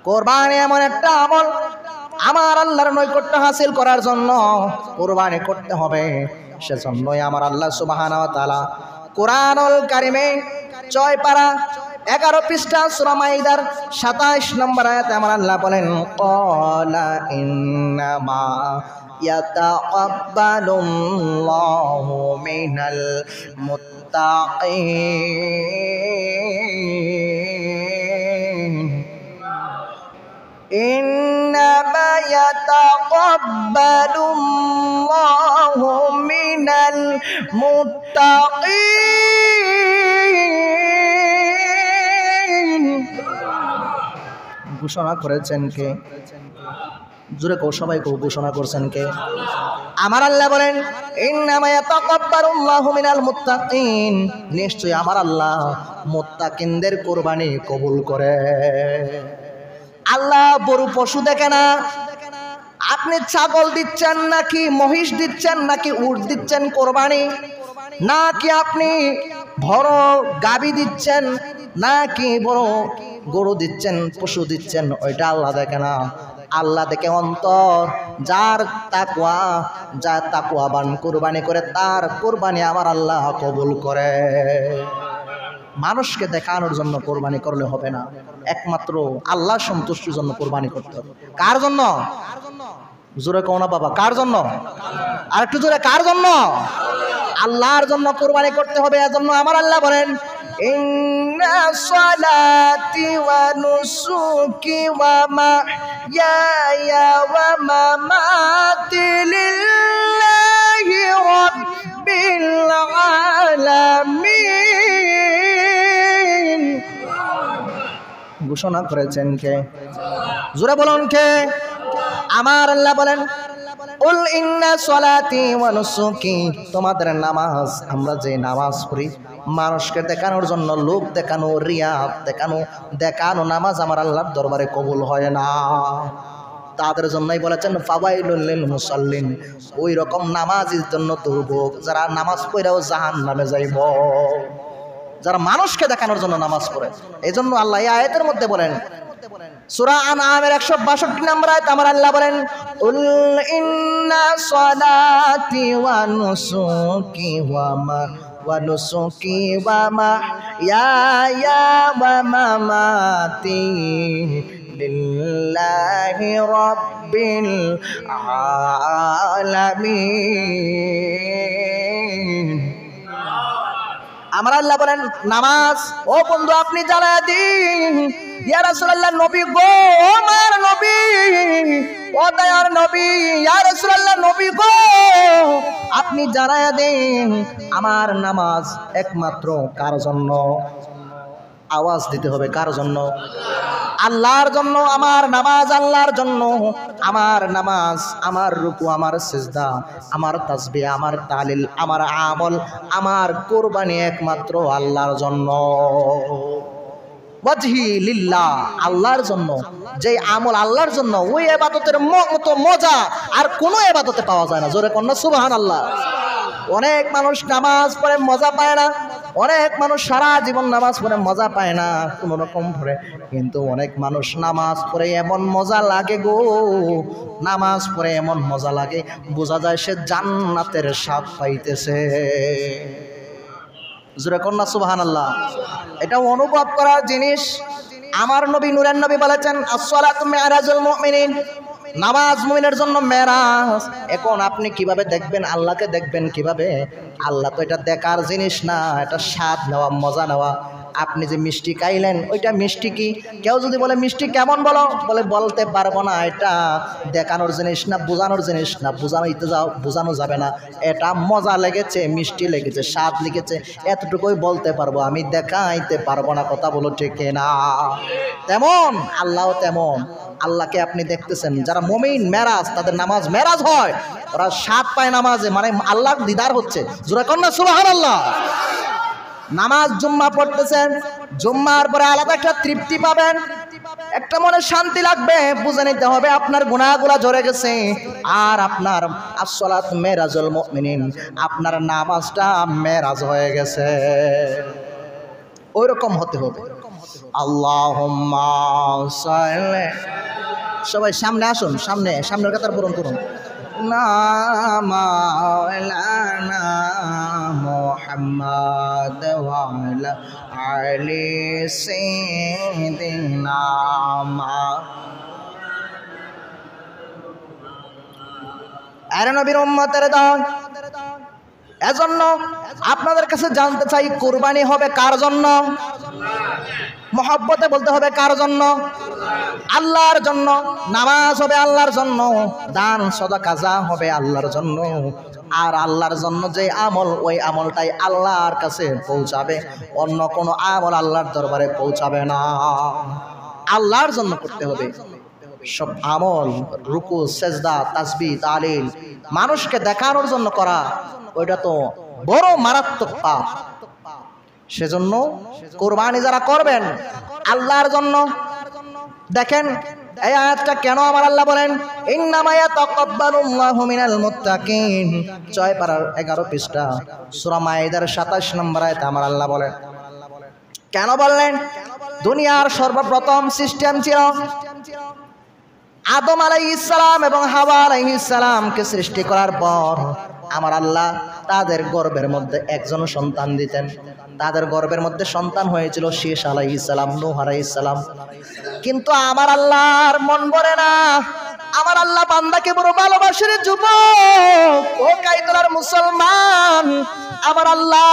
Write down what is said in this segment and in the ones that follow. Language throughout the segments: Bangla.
কোরবানি এমন একটা আমল, আমার আল্লাহর নৈকট্য হাসিল করার জন্য কোরবানি করতে হবে। সেজন্যই আমার আল্লাহ সুবহানাহু ওয়া তাআলা কোরআনুল কারিমে 6 পারা 11 পৃষ্ঠা সূরা মাইদার 27 নম্বর আয়াতে আমার আল্লাহ বলেন, ক্বালা ইন্নামা ইয়াতাকাব্বালুল্লাহু মিনাল মুত্তাকিন, ইন্নামা ইয়াতাকাব্বালুল্লাহু মিনাল মুত্তাকিন। ঘোষণা করেছেন কে? জোরে কও, সবাই কও, ঘোষণা করছেন কে? আমার আল্লাহ বলেন, ইন্নামা ইয়াতাকাব্বালুল্লাহু মিনাল মুত্তাকিন, নিশ্চয়ই আমার আল্লাহ মুত্তাকিনদের কুরবানি কবুল করে। আল্লাহ গরু পশু দেখে না। আপনি ছাগল দিচ্ছেন নাকি মহিষ দিচ্ছেন নাকি উট দিচ্ছেন কোরবানি, নাকি আপনি বড় গাভী দিচ্ছেন নাকি বড় গরু দিচ্ছেন, পশু দিচ্ছেন, ওইটা আল্লাহ দেখে না। আল্লাহ দেখে অন্তর। যার তাকওয়াবান কুরবানি করে তার কুরবানি আমার আল্লাহ কবুল করে। মানুষকে দেখানোর জন্য কোরবানি করলে হবে না, একমাত্র আল্লাহ সন্তুষ্টির জন্য কোরবানি করতে হবে। কার জন্য? জোরে কও না বাবা, কার জন্য? আর একটু জোরে, কার জন্য? আল্লাহর জন্য কোরবানি করতে হবে। এজন্য আমার আল্লাহ বলেন, ইন্না সালাতি ওয়া নুসুকি ওয়া মাহইয়ায়া ওয়া মামাতি লিল্লাহি রাব্বিল আলামিন। ঘোষণা করেছেন কে? জোরে বলুন কে? আমার আল্লাহ বলেন, উল ইন্না সলাতি ওয়া নুসুকি, তোমাদের নামাজ, আমরা যে নামাজ পড়ি মানুষকে দেখানোর জন্য, লোক দেখানো, রিয়া দেখানো নামাজ আমার আল্লাহর দরবারে কবুল হয় না। তাদের জন্যই বলেছেন ফাওয়াইলুল লিল মুসাল্লিন, ওই রকম নামাজের জন্য দুর্ভোগ, যারা নামাজ পড়েও জাহান্নামে যাইব, যারা মানুষকে দেখানোর জন্য নামাজ পড়ে। এজন্য আল্লাহ এই আয়াতের মধ্যে বলেন, সূরা আনআমের 162 নম্বর আয়াত আমার আল্লাহ বলেন, উল ইন্না সলাতি ওয়া নুসুকি ওয়া মাহইয়ায়া ওয়া মামাতি লিল্লাহি রাব্বিল আলামিন। আমার আল্লাহ বলেন, নামাজ ও বন্ধু আপনি জ্বালায়া দিন। ইয়া রাসূলুল্লাহ, নবী গো, আমার নবী, ও দয়ার নবী, ইয়া রাসূলুল্লাহ, নবী গো, আপনি জ্বালায়া দিন। আমার নামাজ একমাত্র কার জন্য? আওয়াজ দিতে হবে, কার জন্য? আল্লাহর জন্য। আমার নামাজ আল্লাহর জন্য। আমার নামাজ, আমার রুকু, আমার সিজদা, আমার তাসবিহ, আমার তাহলিল, আমার আমল, আমার কুরবানি একমাত্র আল্লাহর জন্য। ওয়াজহি লিল্লাহ, আল্লাহর জন্য। যে আমল আল্লাহর জন্য, ওই ইবাদতের মতো মজা আর কোনো ইবাদতে পাওয়া যায় না। জোরে কন্যা সুবহানাল্লাহ। অনেক মানুষ নামাজ পড়ে মজা পায় না, অনেক মানুষ সারা জীবন নামাজ পড়ে মজা পায় না কোনো রকম পড়ে, কিন্তু অনেক মানুষ নামাজ পড়ে এমন মজা লাগে গো, নামাজ পড়ে এমন মজা লাগে, বোঝা যায় সে জান্নাতের স্বাদ পাইতেছে। জোরে কন্যা সুবহানাল্লাহ। এটা অনুভব করার জিনিস। আমার নবী নূরের নবী বলেছেন, as-সালাতু মি'রাজুল মুমিনিন, নামাজ মুমিনের জন্য মেরাজ। এখন আপনি কিভাবে দেখবেন আল্লাহকে? দেখবেন কিভাবে? আল্লাহ তো এটা দেখার জিনিস না, এটা স্বাদ নেওয়া, মজা নেওয়া। আপনি যে মিষ্টি খাইলেন, ওইটা মিষ্টি কি? কেউ যদি বলে মিষ্টি কেমন বলো, বলে বলতে পারবো না, এটা দেখানোর জিনিস না, বোঝানোর জিনিস না, বোঝানো যাবে না। এটা মজা লেগেছে, মিষ্টি লেগেছে, স্বাদ লেগেছে, এতটুকুই বলতে পারবো, আমি দেখাইতে পারবো না। কথা বলো ঠিক না? তেমন আল্লাহও তেমন। আল্লাহকে আপনি দেখতেছেন, যারা মুমিন মেরাজ, তাদের নামাজ মেরাজ হয়, ওরা স্বাদ পায় নামাজে, মানে আল্লাহ দিদার হচ্ছে। জোরে কন্যা সুবহানাল্লাহ। নামাজ জুম্মা পড়তেছেন, জুম্মার পরে আলাদা একটা তৃপ্তি পাবেন, একটা মনে শান্তি লাগবে। বুঝে নিতে হবে আপনার গুনাহগুলা ঝরে গেছে, আর আপনার as-সালাত মি'রাজুল মুমিনিন, আপনার নামাজটা মেরাজ হয়ে গেছে। ওই রকম হতে হবে। আল্লাহুম্মা সাল্লি, সবাই সামনে আসুন, সামনের কাতার পূরণ করুন। মাওলানা মুহাম্মদ ওয়া আলা আলি সাইয়্যিদিনা আরে নবীর উম্মতের দল। এজন্য আপনাদের কাছে জানতে চাই, কুরবানি হবে কার জন্য? মহব্বতে বলতে হবে কার জন্য? আল্লাহর জন্য। নামাজ হবে আল্লাহর জন্য, দান সাদাকা যা হবে আল্লাহর জন্য। আর আল্লাহর জন্য যে আমল, ওই আমলটাই আল্লাহর কাছে পৌঁছাবে, অন্য কোনো আমল আল্লাহর দরবারে পৌঁছাবে না। আল্লাহর জন্য করতে হবে সব আমল। রুকু, সেজদা, তাসবিহ, তাহলিল মানুষকে দেখানোর জন্য করা, ওইটা তো বড় মারাত্মক পাপ। সেজন্য কুরবানি যারা করবেন আল্লাহর জন্য, দেখেন এই আয়াতটা কেন আমার আল্লাহ বলেন ইন্নামা ইয়াতাকাব্বালুল্লাহু মিনাল মুত্তাকিন, 6 পারার 11 পৃষ্ঠা সূরা মাইদার 27 নম্বর আয়াতে আমার আল্লাহ বলেন। কেন বললেন? দুনিয়ার সর্বপ্রথম সিস্টেম ছিল আদম আলাইহিস সালাম এবং হাওয়া আলাইহিস সালামকে সৃষ্টি করার পর আমার আল্লাহ তাদের গর্ভের মধ্যে একজন সন্তান দিতেন। তাদের গর্ভের মধ্যে সন্তান হয়েছিল শীষ আলাইহিস সালাম, নূহ আলাইহিস সালাম। কিন্তু আমার আল্লাহর মন ভরে না। আমার আল্লাহ বান্দাকে বড় ভালোবাসেন। যুবক ও কাইতলার মুসলমান, আমার আল্লাহ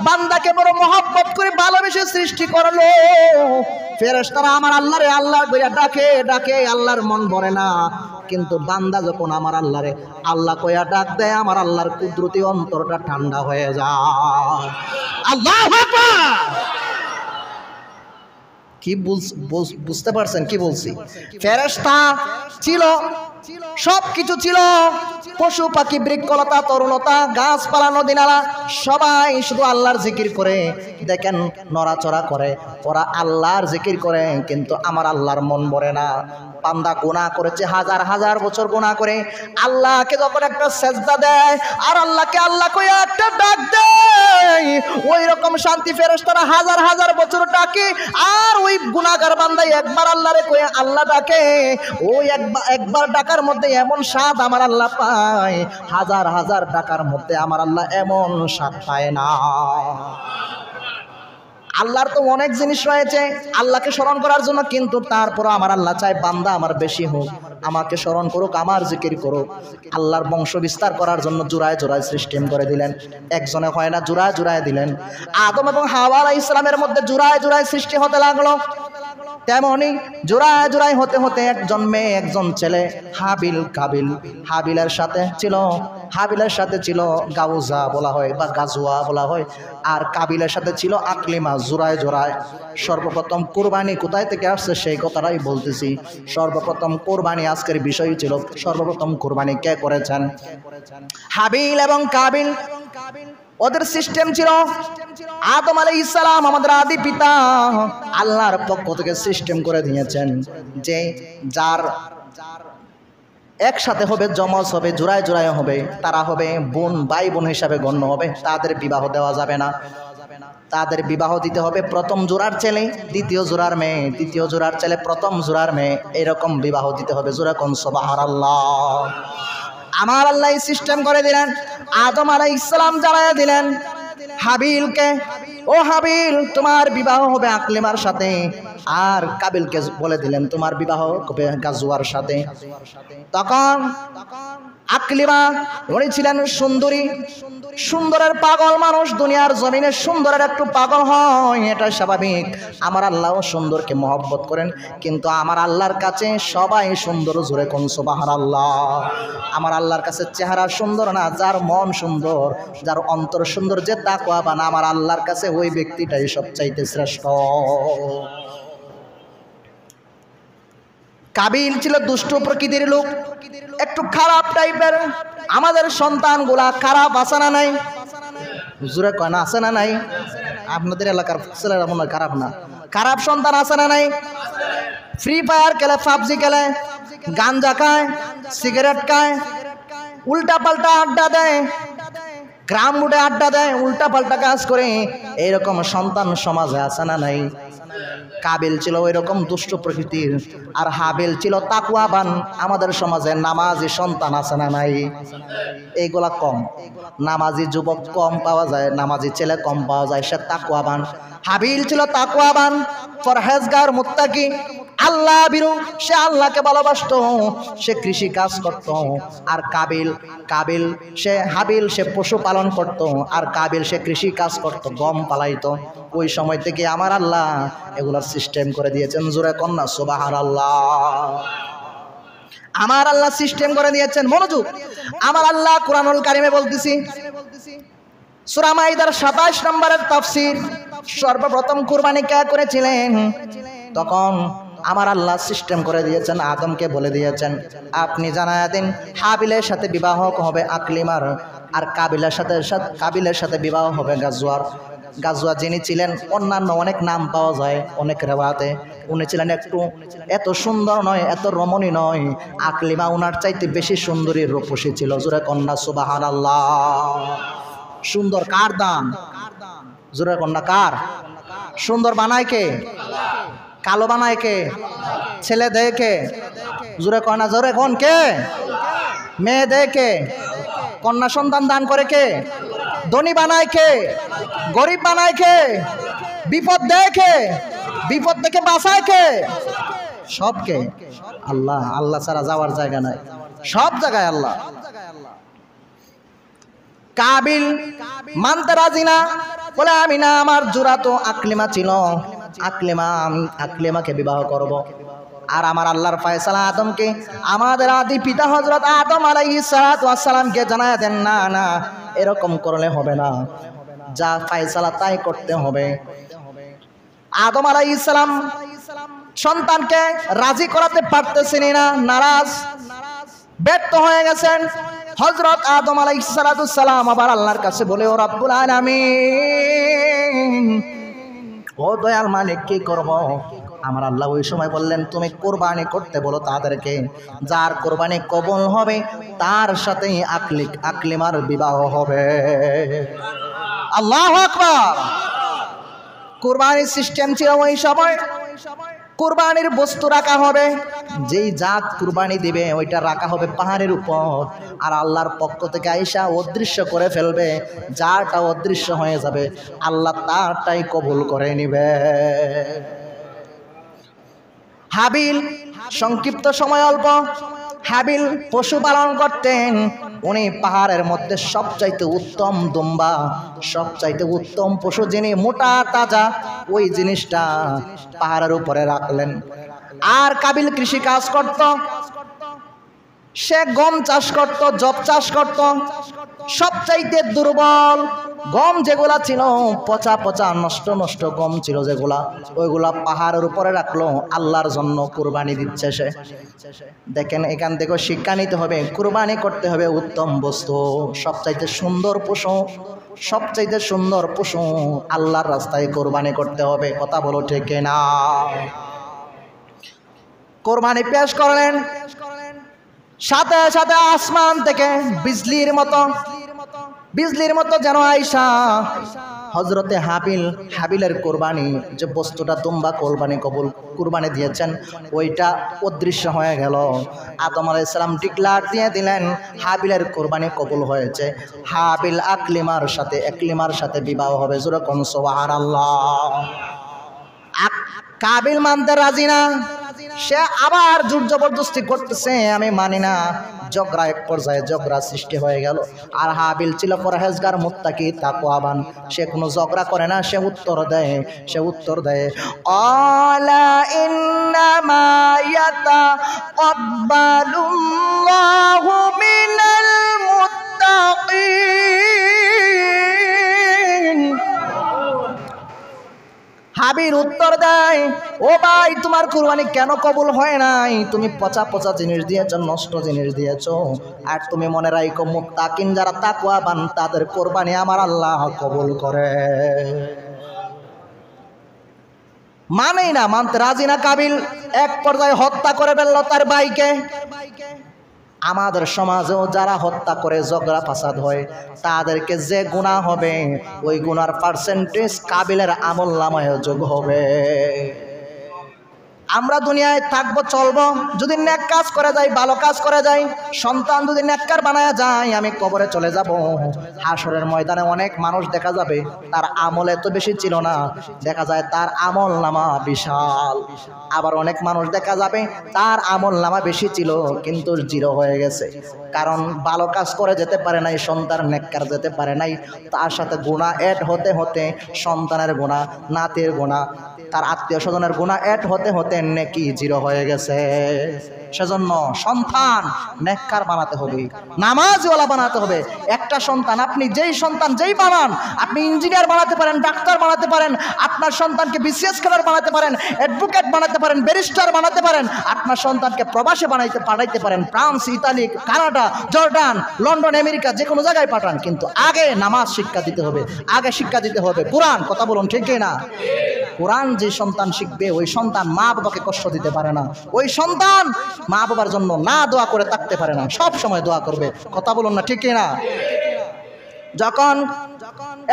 বান্দাকে বড় মহব্বত করে ভালোবেসে সৃষ্টি করলো। ফেরেশতারা আমার আল্লাহরে আল্লাহ কইরা ডাকে ডাকে, আল্লাহর মন ভরে না। কিন্তু বান্দা যখন আমার আল্লাহরে আল্লাহ কইয়া ডাক দেয়, আমার আল্লাহর কুদরতি অন্তরটা ঠান্ডা হয়ে যায়। আল্লাহু আকবার। কি বুঝতে পারছেন কি বলছি? ফেরেশতা ছিল, সব কিছু ছিল, পশু পাখি, বৃক্ষলতা, তরুলতা, গাছপালা, নদী নালা, সবাই শুধু আল্লাহর জিকির করে। দেখেন নড়াচড়া করে, ওরা আল্লাহর জিকির করে, কিন্তু আমার আল্লাহর মন ভরে না। বান্দা গুনাহ করেছে, হাজার হাজার বছর গুনাহ করে আল্লাহকে যখন একটা সেজদা দেয় আর আল্লাহকে আল্লাহ কইয়া একটা ডাক দেয়, ওই রকম শান্তি ফেরেশতারা হাজার হাজার বছর ডাকে। আর ওই গুনাহগার বান্দা একবার আল্লাহরে কইয়া আল্লাহ ডাকে, ওই একবার ডাকার মধ্যে এমন স্বাদ আমার আল্লাহ পায়, হাজার হাজার ডাকার মধ্যে আমার আল্লাহ এমন স্বাদ পায় না। আল্লাহর তো অনেক জিনিস রয়েছে আল্লাহকে স্মরণ করার জন্য, কিন্তু তারপর আমার আল্লাহ চায় বান্দা আমার বেশি হোক, আমাকে স্মরণ করুক, আমার জিকির করুক। আল্লাহর বংশ বিস্তার করার জন্য জোড়ায় জোড়ায় সিস্টেম করে দিলেন। একজনে হয় না, জোড়ায় জোড়ায় দিলেন। আদম এবং হাওয়া আলাইহিস সালামের মধ্যে জোড়ায় জোড়ায় সৃষ্টি হতে লাগলো। তেমনি জোড়ায় জোড়ায় হতে হতে একজন মেয়ে একজন ছেলে, হাবিল কাবিল। হাবিলের সাথে ছিল গাউজা বলা হয় বা গাজুয়া বলা হয়, আর কাবিলের সাথে ছিল আকলিমা। জোড়ায় জোড়ায় সর্বপ্রথম কোরবানি কোথায় থেকে আসছে সেই কথাটাই বলতেছি। সর্বপ্রথম কোরবানি আজকের বিষয় ছিল, সর্বপ্রথম কোরবানি কে করেছেন? হাবিল এবং কাবিল। ওদের সিস্টেম ছিল আদম আলাইহিস সালাম আমাদের আদি পিতা আল্লাহর পক্ষ থেকে সিস্টেম করে দিয়েছেন যে যার একসাথে হবে, জমজ হবে, জোড়ায় জোড়ায় হবে, তারা হবে বোন, ভাই বোন হিসাবে গণ্য হবে। তাদের বিবাহ দেওয়া যাবে না। তাদের বিবাহ দিতে হবে প্রথম জোড়ার ছেলে দ্বিতীয় জোড়ার মেয়ে, দ্বিতীয় জোড়ার ছেলে প্রথম জোড়ার মেয়ে, এরকম বিবাহ দিতে হবে। জোড়া কোন সুবহানাল্লাহ। আমার আল্লাহ সিস্টেম করে দিলেন। আদম আলাইহিস সালাম জানায়া দিলেন হাবিলকে, ও হাবিল তোমার বিবাহ হবে আকলিমার সাথে। আর কাবিলকে বলে দিলেন তোমার বিবাহ হবে গাজুয়ার সাথে। তখন আকলিমা উনি ছিলেন সুন্দরী, সুন্দরের পাগল মানুষ। দুনিয়ার জমিনে সুন্দরের একটু পাগল হয়, এটা স্বাভাবিক। আমার আল্লাহও সুন্দরকে মহব্বত করেন, কিন্তু আমার আল্লাহর কাছে সবাই সুন্দর। জোরে কোন সুবহানাল্লাহ। আমার আল্লাহর কাছে চেহারা সুন্দর না, যার মন সুন্দর, যার অন্তর সুন্দর, যে তাকওয়াবান, আমার আল্লাহর কাছে ওই ব্যক্তিটাই সবচাইতে শ্রেষ্ঠ। কাবিল ছিল দুষ্ট প্রকৃতির লোক, একটু খারাপ টাইপের। আমাদের সন্তানগুলা খারাপ আছে না নাই? জোরে কয় না, আছে না নাই? আপনাদের এলাকার ছেলেরা মনে হয় খারাপ না, খারাপ সন্তান আছে না নাই? ফ্রি ফায়ার খেলে, পাবজি খেলে, গাঞ্জা খায়, সিগারেট খায়, উল্টা পাল্টা আড্ডা দেয়, গ্রাম রুটে আড্ডা দেয়, উল্টা পাল্টা কাজ করে। এইরকম সন্তান সমাজে আছে না নাই? কাবিল ছিল ওই রকম দুষ্ট প্রকৃতির, আর হাবিল ছিল তাকওয়াবান। আমাদের সমাজে নামাজি সন্তান আছে না নাই? এইগুলা কম, নামাজি যুবক কম পাওয়া যায়, নামাজি ছেলে কম পাওয়া যায়, সে তাকওয়াবান। হাবিল ছিল তাকওয়াবান, পরহেজগার, মুত্তাকি, আল্লাহ বিরু, সে আল্লাহকে ভালোবাসতো, সে কৃষি কাজ করত। আর কাবিল সে হাবিল সে পশুপালন করত, আর কাবিল সে কৃষি কাজ করত, গম পালাইতো। ওই সময় থেকে আমার আল্লাহ এগুলার সিস্টেম করে দিয়েছেন। জোরে কন্যা সুবহানাল্লাহ। আমার আল্লাহ সিস্টেম করে দিয়েছেন। মনোযোগ, আমার আল্লাহ কুরআনুল কারীমে বলতেছি, সূরা মাইদার 27 নম্বরের তাফসীর, সর্বপ্রথম কুরবানি কে করেছিলেন? তখন আমার আল্লাহ সিস্টেম করে দিয়েছেন, আদমকে বলে দিয়েছেন আপনি জানায়া দিন হাবিলের সাথে বিবাহ হবে আকলিমার, আর কাবিলের সাথে বিবাহ হবে গাজওয়া যিনি ছিলেন, অন্যান্য অনেক নাম পাওয়া যায় অনেক রেওয়াতে, উনি ছিলেন একটু এত সুন্দর নয়, এত রমণী নয়। আকলিমা উনার চাইতে বেশি সুন্দরী রূপসী ছিল। জোরে কন্যা সুবহানাল্লাহ। সুন্দর কার দাম? জোরে কন্যা কার? সুন্দর বানায় কে? কালো বানায় কে? ছেলে দেয় কে? জোরে কন্যা, জোরে কোন কে? মেয়ে দেয় কে? কন্যা সন্তান দান করে কে? ধনী বানায় কে? গরিব বানায় কে? বিপদ দেয় কে? বিপদ থেকে বাঁচায় কে? সবকে আল্লাহ। আল্লাহ ছাড়া যাওয়ার জায়গা নাই, সব জায়গায় আল্লাহ। কাবিল মানতে রাজি না, বলে আমি না, আমার জোড়া তো আকলিমা ছিল, আকলিমাকে বিবাহ করব। আর আমার আল্লাহর ফয়সালা আদমকে, আমাদের আদি পিতা হযরত আদম আলাইহিস সালাতু ওয়াস সালামকে জানায়া দেন, না না এরকম করলে হবে না, যা ফয়সালা তাই করতে হবে। আদম আলাইহিস সালাম সন্তানকে রাজি করাতে পারতেছেন না, নারাজ, ব্যর্থ হয়ে গেছেন। হযরত আদম আলাইহিস সালাতু সালাম আবার আল্লাহর কাছে বলে, ও রব্বুল আলামিন, ও দয়াল মালিক, কি করব? আমার আল্লাহ ওই সময় বললেন, তুমি কুরবানি করতে বলো তাদেরকে, যার কুরবানি কবুল হবে তার সাথেই আকলিমার বিবাহ হবে। আল্লাহু আকবার। কুরবানির সিস্টেম ছিল ওই সময়, কুরবানির বস্তু রাখা হবে, যেই জাত কুরবানি দিবে ওইটা রাখা হবে পাহাড়ের উপর, আর আল্লাহর পক্ষ থেকে আইসা অদৃশ্য করে ফেলবে, যারটা অদৃশ্য হয়ে যাবে আল্লাহ তারটাই কবুল করে নিবে। হাবিল সংক্ষিপ্ত সময় অল্প, হাবিল পশুপালন করতেন, উনি পাহাড়ের মধ্যে সবচাইতে উত্তম দুম্বা, সবচাইতে উত্তম পশু যিনি মোটা তাজা, ওই জিনিসটা পাহাড়ের উপরে রাখলেন। আর কাবিল কৃষি কাজ করত, সে গম চাষ করত, জব চাষ করত। সবচাইতে দুর্বল গম যেগুলা ছিল, পচা পচা নষ্ট নষ্ট গম ছিল যেগুলা, ওইগুলা পাহাড়ের উপরে রাখলো, আল্লাহর জন্য কুরবানি দিচ্ছে সে। দেখেন, এখান থেকে শিক্ষা নিতে হবে, কুরবানি করতে হবে উত্তম বস্তু, সবচাইতে সুন্দর পশু, সবচাইতে সুন্দর পশু আল্লাহর রাস্তায় কুরবানি করতে হবে। কথা বলো ঠিক না? কুরবানি পেশ করলেন, সাথে সাথে আসমান থেকে বিজলির মতো যেন আইসা হযরতে হাবিলের কুরবানি, যে বস্তুটা দুম্বা কুরবানি দিয়েছেন, ওইটা অদৃশ্য হয়ে গেল। আদম আলাইহিস সালাম ডিক্লার দিয়ে দিলেন, হাবিলের কুরবানি কবুল হয়েছে, হাবিল আকলিমার সাথে বিবাহ হবে। জোরে কোন সুবহানাল্লাহ। কাবিল মানতে রাজি না, সে আবার জোর জবরদস্তি করতেছে, আমি মানি না। ঝগড়া, এক পর্যায়ে ঝগড়া সৃষ্টি হয়ে গেল। আর হাবিল ছিল পরহেজগার, মুত্তাকি, তাকওয়াবান, সে কোনো ঝগড়া করে না, সে উত্তর দেয় আলা ইন্নামা ইয়াতাকাব্বালুল্লাহু মিনাল মুত্তাকিন। হাবিল উত্তর দেয়, ও ভাই, তোমার কুরবানি কেন কবুল হয় নাই? তুমি পচা পচা জিনিস দিয়েছো, নষ্ট জিনিস দিয়েছো। আর তুমি মনে রাখো, মুত্তাকিন যারা তাকওয়াবান তাদের কুরবানি আমার আল্লাহ কবুল করে। মানেই না, মানতে রাজি না কাবিল। এক পর্যায়ে হত্যা করে ফেলল তার ভাইকে। আমাদের সমাজেও যারা হত্যা করে ঝগড়া ফাসাদ হয় তাদেরকে যে গুনাহ হবে ওই গুনার পার্সেন্টেজ কাবিলের আমলনামায় যোগ হবে। আমরা দুনিয়ায় থাকবো, চলবো, যদি নেক কাজ করে যাই, ভালো কাজ করে যাই, সন্তান যদি নেককার বানায়া যায়, আমি কবরে চলে যাব। হাসরের ময়দানে অনেক মানুষ দেখা যাবে তার আমল এত বেশি ছিল না, দেখা যায় তার আমল নামা বিশাল। আবার অনেক মানুষ দেখা যাবে তার আমল নামা বেশি ছিল কিন্তু জিরো হয়ে গেছে, কারণ ভালো কাজ করে যেতে পারে নাই, সন্তান নেককার যেতে পারে নাই, তার সাথে গুনাহ অ্যাড হতে হতে সন্তানের গুনাহ, নাতির গুনাহ, তার আত্মীয় স্বজনের গুনাহ অ্যাড হতে হতে নেকি জিরো হয়ে গেছে। সেজন্য সন্তান নেককার বানাতে হবে, নামাজওয়ালা বানাতে হবে। একটা সন্তান, আপনি যেই বানান, আপনি ইঞ্জিনিয়ার বানাতে পারেন, ডাক্তার বানাতে পারেন, আপনার সন্তানকে বিসিএস ক্যাডার বানাতে পারেন, অ্যাডভোকেট বানাতে পারেন, ব্যারিস্টার বানাতে পারেন, আপনার সন্তানকে প্রবাসে পাঠাইতে পারেন, France, Italy, Canada, Jordan, London, America, যে কোনো জায়গায় পাঠান, কিন্তু আগে নামাজ শিক্ষা দিতে হবে, আগে শিক্ষা দিতে হবে কোরআন। কথা বলুন ঠিক না? কোরআন যে সন্তান শিখবে ওই সন্তান মা বাবাকে কষ্ট দিতে পারে না, ওই সন্তান মা বাবার জন্য না দোয়া করে থাকতে পারে না, সব সময় দোয়া করবে। কথা বলুন না ঠিক না? যখন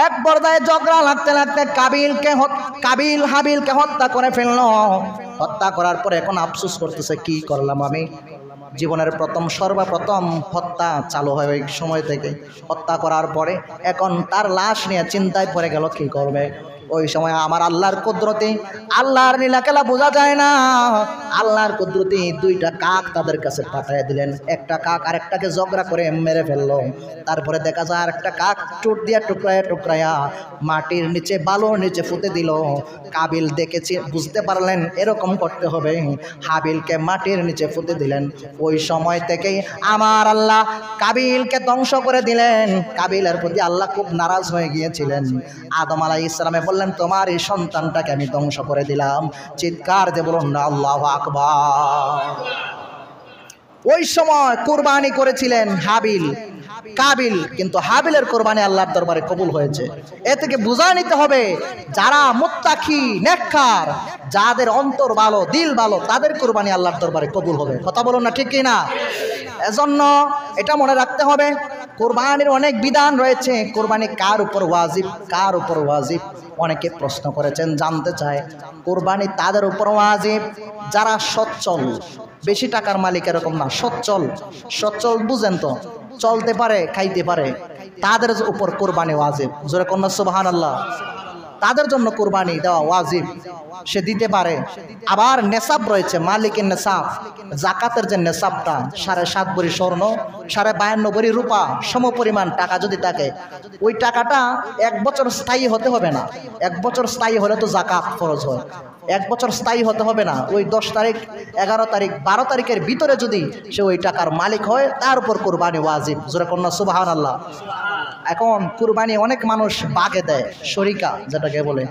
এক পর্যায়ে ঝগড়া লাগতে লাগতে কাবিল হাবিলকে হত্যা করে ফেললো। হত্যা করার পরে এখন আফসোস করতেছে, কি করলাম আমি? জীবনের সর্বপ্রথম হত্যা চালু হয় ওই সময় থেকে। হত্যা করার পরে এখন তার লাশ নিয়ে চিন্তায় পড়ে গেল কি করবে। ওই সময় আমার আল্লাহর কুদরতে, আল্লাহর নীলাখেলা বোঝা যায় না, আল্লাহর কুদরতে দুইটা কাক তাদের কাছে পাঠিয়ে দিলেন। একটা কাক আরেকটাকে ঝগড়া করে মেরে ফেললো। তারপরে দেখা যায় আরেকটা কাক চোট দিয়া টুকরায়া মাটির নিচে, বালুর নিচে ফুটে দিল। কাবিল দেখেছি, বুঝতে পারলেন এরকম করতে হবে, হাবিলকে মাটির নিচে ফুটে দিলেন। ওই সময় থেকেই আমার আল্লাহ কাবিলকে ধ্বংস করে দিলেন। কাবিলের প্রতি আল্লাহ খুব নারাজ হয়ে গিয়েছিলেন। আদম আলাইহিস সালামে বললেন, তোমার এই সন্তানটাকে আমি ধ্বংস করে দিলাম। চিৎকার দিয়ে বলুন না আল্লাহু আকবার। ওই সময় কুরবানি করেছিলেন কাবিল, কিন্তু হাবিলের কোরবানি আল্লাহর দরবারে কবুল হয়েছে। এ থেকে বোঝা নিতে হবে যারা মুত্তাকি, নেককার, যাদের অন্তর ভালো, দিল ভালো, তাদের কোরবানি আল্লাহর দরবারে কবুল হবে। কথা বলুন না ঠিক কি না? এজন্য এটা মনে রাখতে হবে, কোরবানির অনেক বিধান রয়েছে। কোরবানি কার উপর ওয়াজিব, কার উপর ওয়াজিব? অনেকে প্রশ্ন করেছেন, জানতে চায়। কোরবানি তাদের উপর ওয়াজিব যারা সচ্ছল, বেশি টাকার মালিক এরকম না, সচ্ছল বুঝেন তো, চলতে পারে, খাইতে পারে, তাদের উপর কোরবানি ওয়াজিব। জোরে কন্যা সুবহানাল্লাহ। তাদের জন্য কোরবানি দেওয়া ওয়াজিব, সে দিতে পারে। আবার নেশাব রয়েছে, মালিকের নেশাব, জাকাতের যে নেশাবটা 7.5 ভরি স্বর্ণ, 52 ভরি রূপা, সমপরিমাণ টাকা যদি থাকে, ওই টাকাটা 1 বছর স্থায়ী হতে হবে না। 1 বছর স্থায়ী হলে তো জাকাত ফরজ হয়। 1 বছর স্থায়ী হতে হবে না। ওই 10 তারিখ, 11 তারিখ, 12 তারিখের ভিতরে যদি সে ওই টাকার মালিক হয়, তার উপর কোরবানি ওয়াজিব। জোরে কন্যা সুবহানাল্লাহ। এখন কুরবানি অনেক মানুষ বাগে দেয়, শরিকা যেটাকে বলে,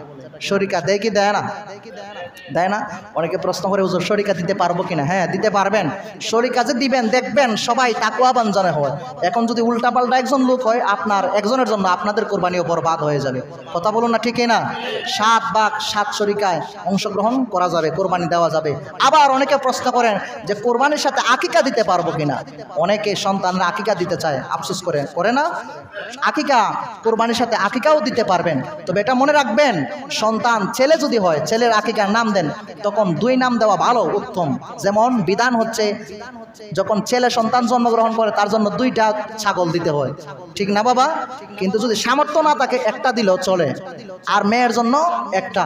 শরিকা দেয় কি দেয় না? দেয় না। অনেকে প্রশ্ন করে, হুজুর শরিকা দিতে পারবো কিনা? হ্যাঁ, দিতে পারবেন। শরিকা যে দিবেন, দেখবেন সবাই তাকওয়াবান জনে হয়। এখন যদি উল্টাপাল্টা একজন লোক হয়, আপনার একজনের জন্য আপনাদের কোরবানিও বরবাদ হয়ে যাবে। কথা বলুন না ঠিক না? 7 ভাগ 7 শরিকায় অংশগ্রহণ করা যাবে, কোরবানি দেওয়া যাবে। আবার অনেকে প্রশ্ন করেন যে কোরবানির সাথে আকিকা দিতে পারবো কিনা? অনেকে সন্তানরা আকিকা দিতে চায়, আফসোস করে না। আকিকা, কোরবানির সাথে আকিকাও দিতে পারবেন। তবে এটা মনে রাখবেন, সন্তান ছেলে যদি হয়, ছেলের আকিকার নাম দেন, তখন 2 নাম দেওয়া ভালো, উত্তম। যেমন বিধান হচ্ছে, যখন ছেলে সন্তান জন্মগ্রহণ করে তার জন্য 2টা ছাগল দিতে হয়, ঠিক না বাবা? কিন্তু যদি সামর্থ্য না থাকে, একটা দিলেও চলে। আর মেয়ের জন্য একটা।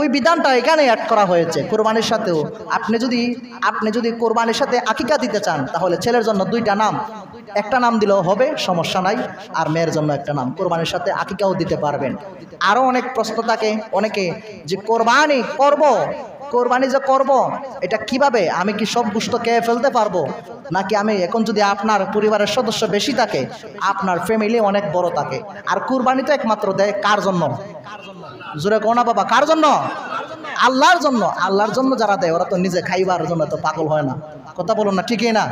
ওই বিধানটা এখানে অ্যাড করা হয়েছে কোরবানির সাথেও। আপনি যদি কোরবানির সাথে আকিকা দিতে চান, তাহলে ছেলের জন্য 2টা নাম, একটা নাম দিলেও হবে, সমস্যা নাই। আর মেয়ের জন্য একটা নাম, কোরবানির সাথে আকিকাও দিতে পারবেন। আরও অনেক প্রশ্ন থাকে অনেকে, যে কোরবানি যে করব, এটা কিভাবে? আমি কি সব গোশত খেয়ে ফেলতে পারবো? নাকি আমি এখন যদি আপনার পরিবারের সদস্য বেশি থাকে, আপনার ফ্যামিলি অনেক বড় থাকে, আর কুরবানি তো একমাত্র দেয় কার জন্য? জোরে কোনা বাবা, কার জন্য? আল্লাহর জন্য যারা দেয় ওরা তো নিজে খাইবার জন্য তো পাগল হয় না, কথা বলুন না, ঠিকই না?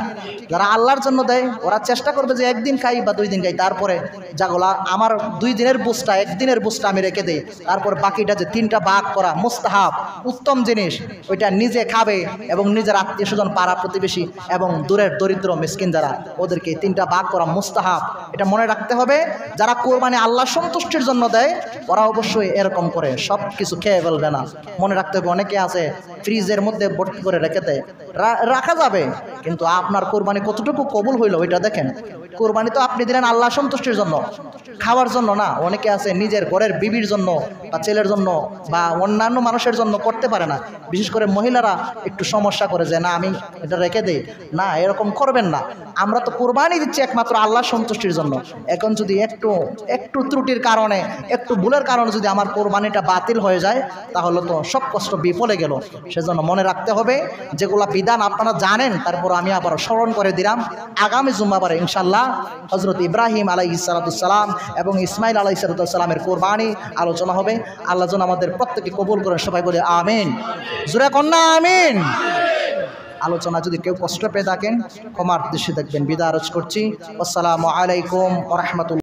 যারা আল্লাহর জন্য দেয় ওরা চেষ্টা করবে যে একদিন খাই বা 2 দিন খাই, তারপরে যাগুলা আমার 2 দিনের বুঝটা 1 দিনের বুঝটা আমি রেখে দিই, তারপর বাকিটা যে 3টা ভাগ করা মুস্তাহাব উত্তম জিনিস, ওইটা নিজে খাবে এবং নিজের আত্মীয় স্বজন পাড়া প্রতিবেশী এবং দূরের দরিদ্র মিসকিন যারা ওদেরকে 3টা ভাগ করা মুস্তাহাব। এটা মনে রাখতে হবে, যারা কোরবানি আল্লাহ সন্তুষ্টির জন্য দেয় ওরা অবশ্যই এরকম করে সব কিছু খেয়ে ফেলবে না। মনে রাখতে হবে, অনেকে আছে ফ্রিজের মধ্যে ভর্তি করে রেখে দেয়, রাখা যাবে, কিন্তু আপনার কোরবানি কতটুকু কবুল হইল ওইটা দেখেন। কোরবানি তো আপনি দিলেন আল্লাহ সন্তুষ্টির জন্য, খাওয়ার জন্য না। অনেকে আছে নিজের ঘরের বিবির জন্য বা ছেলের জন্য বা অন্যান্য মানুষের জন্য করতে পারে না, বিশেষ করে মহিলারা একটু সমস্যা করে যে না আমি এটা রেখে দিই, না এরকম করবেন না। আমরা তো কোরবানি দিচ্ছি একমাত্র আল্লাহ সন্তুষ্টির জন্য। এখন যদি একটু ত্রুটির কারণে একটু ভুলের কারণে যদি আমার কোরবানিটা বাতিল হয়ে যায় তাহলে তো সব কষ্ট বিফলে গেল। সেজন্য মনে রাখতে হবে, যেগুলা বিধান আপনারা জানেন তারপর আমি আবার স্মরণ করে দিলাম। আগামী জুম্মাবারে ইনশাল্লাহ হযরত ইব্রাহিম আলাইহিস সালাম এবং ইসমাইল আলাইহিস সালামের কোরবানি আলোচনা হবে। আল্লাহ যেন আমাদের প্রত্যেককে কবুল করেন, সবাই বলে আমিন, জোরে কন্যা আমিন। আলোচনা যদি কেউ কষ্ট পেয়ে থাকেন ক্ষমার দৃষ্টি দেখবেন। বিদায় করছি। আসসালামু আলাইকুম ওয়া রাহমাতুল্লাহ।